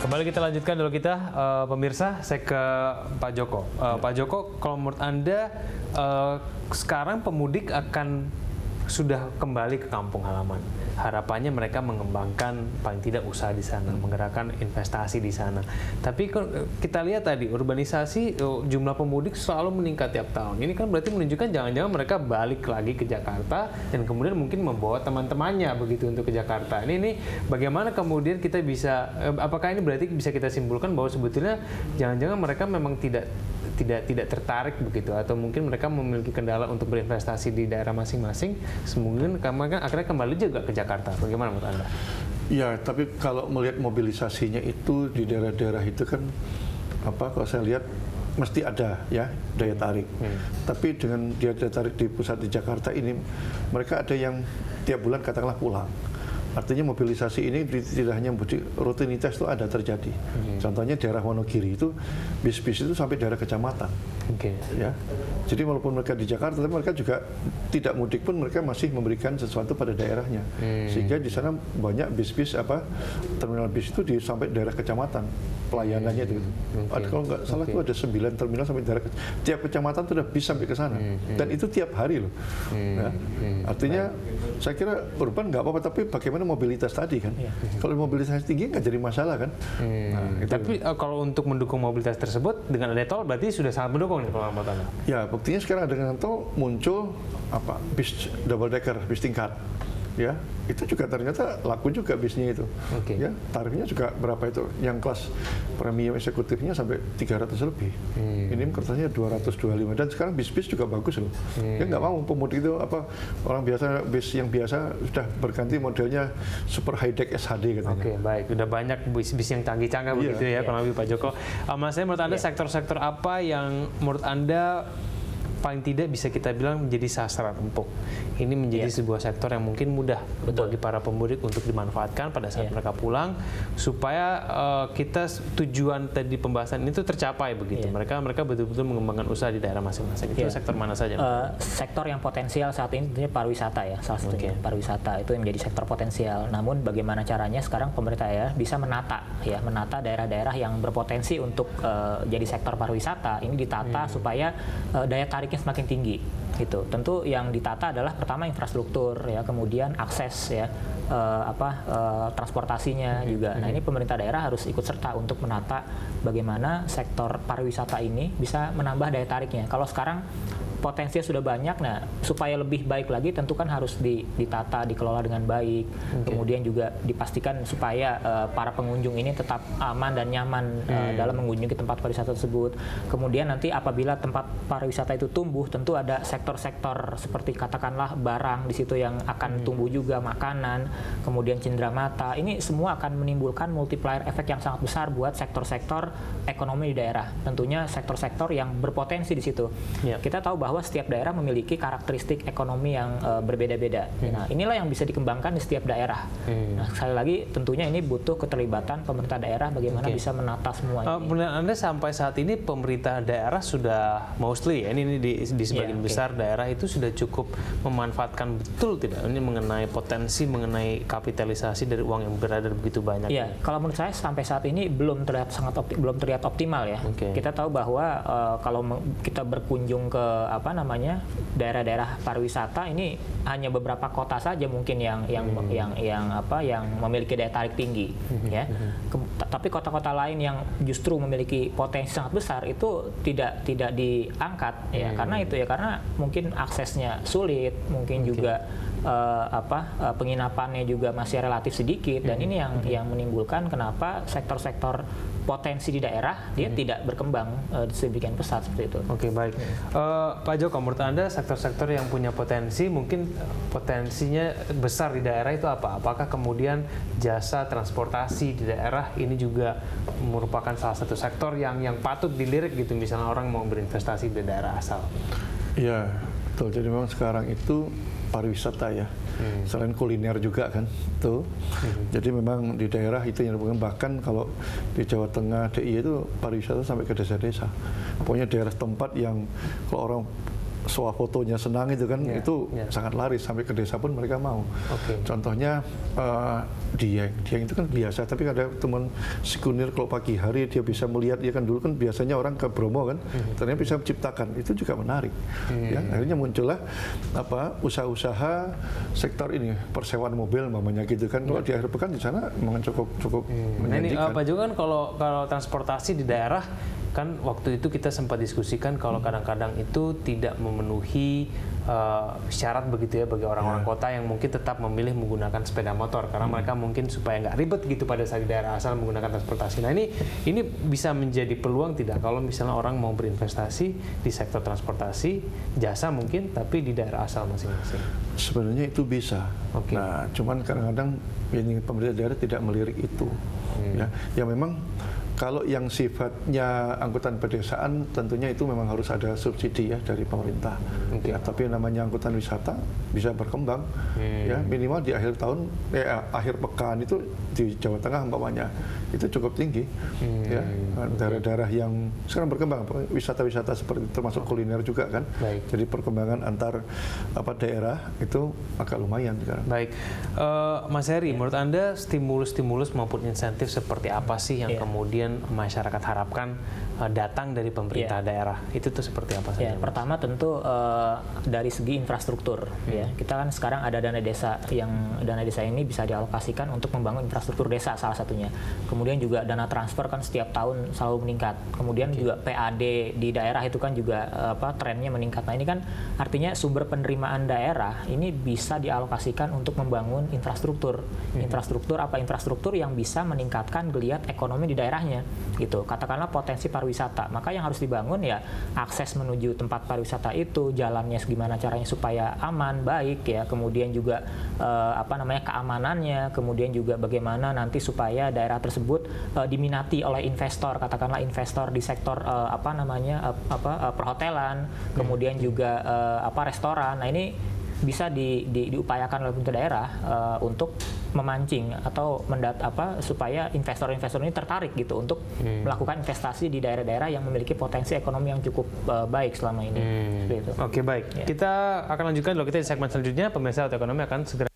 Kembali kita lanjutkan dulu kita, pemirsa. Saya ke Pak Joko. Pak Joko, kalau menurut Anda sekarang pemudik akan sudah kembali ke kampung halaman. Harapannya mereka mengembangkan paling tidak usaha di sana, menggerakkan investasi di sana. Tapi kita lihat tadi urbanisasi, jumlah pemudik selalu meningkat tiap tahun. Ini kan berarti menunjukkan jangan-jangan mereka balik lagi ke Jakarta dan kemudian mungkin membawa teman-temannya begitu untuk ke Jakarta. Ini bagaimana kemudian kita bisa, apakah ini berarti bisa kita simpulkan bahwa sebetulnya jangan-jangan mereka memang tidak tertarik begitu, atau mungkin mereka memiliki kendala untuk berinvestasi di daerah masing-masing, mungkin mereka akhirnya kembali juga ke Jakarta. Bagaimana menurut Anda? Ya, tapi kalau melihat mobilisasinya itu di daerah-daerah itu kan kalau saya lihat mesti ada ya daya tarik. Tapi dengan daya tarik di pusat di Jakarta ini, mereka ada yang tiap bulan katakanlah pulang. Artinya mobilisasi ini tidak hanya rutinitas itu ada terjadi. Contohnya daerah Wonogiri itu bis-bis itu sampai daerah kecamatan. Ya. Jadi walaupun mereka di Jakarta, tapi mereka juga tidak mudik pun mereka masih memberikan sesuatu pada daerahnya. Sehingga di sana banyak bis-bis terminal bis itu sampai daerah kecamatan pelayanannya itu. Kalau nggak salah itu ada 9 terminal sampai daerah tiap kecamatan itu ada bis sampai ke sana. Dan itu tiap hari loh. Ya. Artinya saya kira urban nggak apa-apa, tapi bagaimana mobilitas tadi kan? Kalau mobilitas tinggi nggak jadi masalah kan? Tapi kalau untuk mendukung mobilitas tersebut dengan ada tol berarti sudah sangat mendukung nih kalau menurut Anda? Ya, buktinya sekarang dengan tol muncul bis double decker, bis tingkat. Ya, itu juga ternyata laku juga bisnya itu. Ya, tarifnya juga berapa itu? Yang kelas premium eksekutifnya sampai 300 lebih. Ini kertasnya 225 dan sekarang bis-bis juga bagus loh. Ya nggak mau pemudik itu orang biasa bis yang biasa sudah berganti modelnya super high deck SHD katanya. Baik, udah banyak bis-bis yang canggih-canggih begitu ya kalau lebih Pak Joko. Mas, saya menurut Anda sektor-sektor apa yang menurut Anda paling tidak bisa kita bilang menjadi sasaran empuk? Ini menjadi sebuah sektor yang mungkin mudah bagi para pemudik untuk dimanfaatkan pada saat mereka pulang, supaya kita tujuan tadi pembahasan itu tercapai begitu. Mereka betul-betul mengembangkan usaha di daerah masing-masing. Itu sektor mana saja? Sektor yang potensial saat ini tentunya pariwisata ya, salah satunya pariwisata itu yang menjadi sektor potensial. Namun bagaimana caranya sekarang pemerintah ya bisa menata daerah-daerah yang berpotensi untuk jadi sektor pariwisata ini ditata supaya daya tariknya semakin tinggi. Gitu. Tentu yang ditata adalah pertama infrastruktur ya, kemudian akses ya, transportasinya juga. Nah, ini pemerintah daerah harus ikut serta untuk menata bagaimana sektor pariwisata ini bisa menambah daya tariknya. Kalau sekarang potensinya sudah banyak, nah supaya lebih baik lagi tentu kan harus ditata, dikelola dengan baik. Kemudian juga dipastikan supaya para pengunjung ini tetap aman dan nyaman dalam mengunjungi tempat pariwisata tersebut. Kemudian nanti apabila tempat pariwisata itu tumbuh, tentu ada sektor-sektor seperti katakanlah barang di situ yang akan tumbuh juga, makanan, kemudian cenderamata. Ini semua akan menimbulkan multiplier efek yang sangat besar buat sektor-sektor ekonomi di daerah. Tentunya sektor-sektor yang berpotensi di situ. Kita tahu bahwa setiap daerah memiliki karakteristik ekonomi yang berbeda-beda. Nah, inilah yang bisa dikembangkan di setiap daerah. Nah, sekali lagi tentunya ini butuh keterlibatan pemerintah daerah bagaimana bisa menata semua ini. Menurut Anda sampai saat ini pemerintah daerah sudah mostly ya, ini di sebagian besar daerah itu sudah cukup memanfaatkan betul tidak ini mengenai potensi, mengenai kapitalisasi dari uang yang beredar begitu banyak? Iya, kalau menurut saya sampai saat ini belum terlihat optimal ya. Kita tahu bahwa kalau kita berkunjung ke daerah-daerah pariwisata ini hanya beberapa kota saja mungkin yang memiliki daya tarik tinggi ya. Tapi kota-kota lain yang justru memiliki potensi sangat besar itu tidak diangkat ya, karena mungkin aksesnya sulit, mungkin juga penginapannya juga masih relatif sedikit, dan ini yang menimbulkan kenapa sektor-sektor potensi di daerah dia tidak berkembang sedemikian pesat seperti itu. Baik. Pak Joko, menurut Anda sektor-sektor yang punya potensi, mungkin potensinya besar di daerah itu apa? Apakah kemudian jasa transportasi di daerah ini juga merupakan salah satu sektor yang patut dilirik gitu, misalnya orang mau berinvestasi di daerah asal? Iya, betul. Jadi memang sekarang itu pariwisata ya, selain kuliner juga kan tuh. Jadi memang di daerah itu yang bahkan kalau di Jawa Tengah, DIY itu pariwisata sampai ke desa-desa. Pokoknya daerah tempat yang kalau orang swafotonya senang itu kan, itu sangat laris, sampai ke desa pun mereka mau. Contohnya Dieng itu kan biasa, tapi ada teman sekunir kalau pagi hari dia bisa melihat, dia kan dulu kan biasanya orang ke Bromo kan, ternyata bisa menciptakan, itu juga menarik. Ya, akhirnya muncullah usaha-usaha sektor ini, persewaan mobil mamanya gitu kan. Kalau di akhir pekan di sana memang cukup menjanjikan. Nah ini Pak Joko kan kalau transportasi di daerah kan waktu itu kita sempat diskusikan kalau kadang-kadang itu tidak memenuhi syarat begitu ya bagi orang-orang kota yang mungkin tetap memilih menggunakan sepeda motor karena mereka mungkin supaya nggak ribet gitu pada saat di daerah asal menggunakan transportasi. Nah ini bisa menjadi peluang tidak kalau misalnya orang mau berinvestasi di sektor transportasi jasa mungkin tapi di daerah asal masing-masing. Sebenarnya itu bisa. Nah, cuman kadang-kadang ini pemerintah daerah tidak melirik itu. Ya memang kalau yang sifatnya angkutan pedesaan tentunya itu memang harus ada subsidi ya dari pemerintah. Ya, tapi namanya angkutan wisata bisa berkembang ya minimal di akhir tahun akhir pekan itu di Jawa Tengah umpamanya itu cukup tinggi ya. Daerah-daerah yang sekarang berkembang wisata-wisata seperti termasuk kuliner juga kan. Jadi perkembangan antar daerah itu agak lumayan sekarang. Baik, Mas Heri, menurut Anda stimulus-stimulus maupun insentif seperti apa sih yang kemudian masyarakat harapkan datang dari pemerintah daerah? Itu tuh seperti apa saja? Pertama tentu dari segi infrastruktur. Ya, kita kan sekarang ada dana desa ini bisa dialokasikan untuk membangun infrastruktur desa salah satunya. Kemudian juga dana transfer kan setiap tahun selalu meningkat. Kemudian juga PAD di daerah itu kan juga trennya meningkat. Nah ini kan artinya sumber penerimaan daerah ini bisa dialokasikan untuk membangun infrastruktur. Infrastruktur yang bisa meningkatkan geliat ekonomi di daerahnya. Gitu. Katakanlah potensi pariwisata, maka yang harus dibangun ya akses menuju tempat pariwisata itu, jalannya gimana caranya supaya aman, baik ya, kemudian juga keamanannya, kemudian juga bagaimana nanti supaya daerah tersebut diminati oleh investor, katakanlah investor di sektor perhotelan, kemudian juga restoran. Nah ini bisa diupayakan oleh pemerintah daerah untuk memancing atau supaya investor-investor ini tertarik gitu untuk melakukan investasi di daerah-daerah yang memiliki potensi ekonomi yang cukup baik selama ini. Oke, baik. Kita akan lanjutkan kalau kita di segmen selanjutnya. Pemirsa Auto Ekonomi akan segera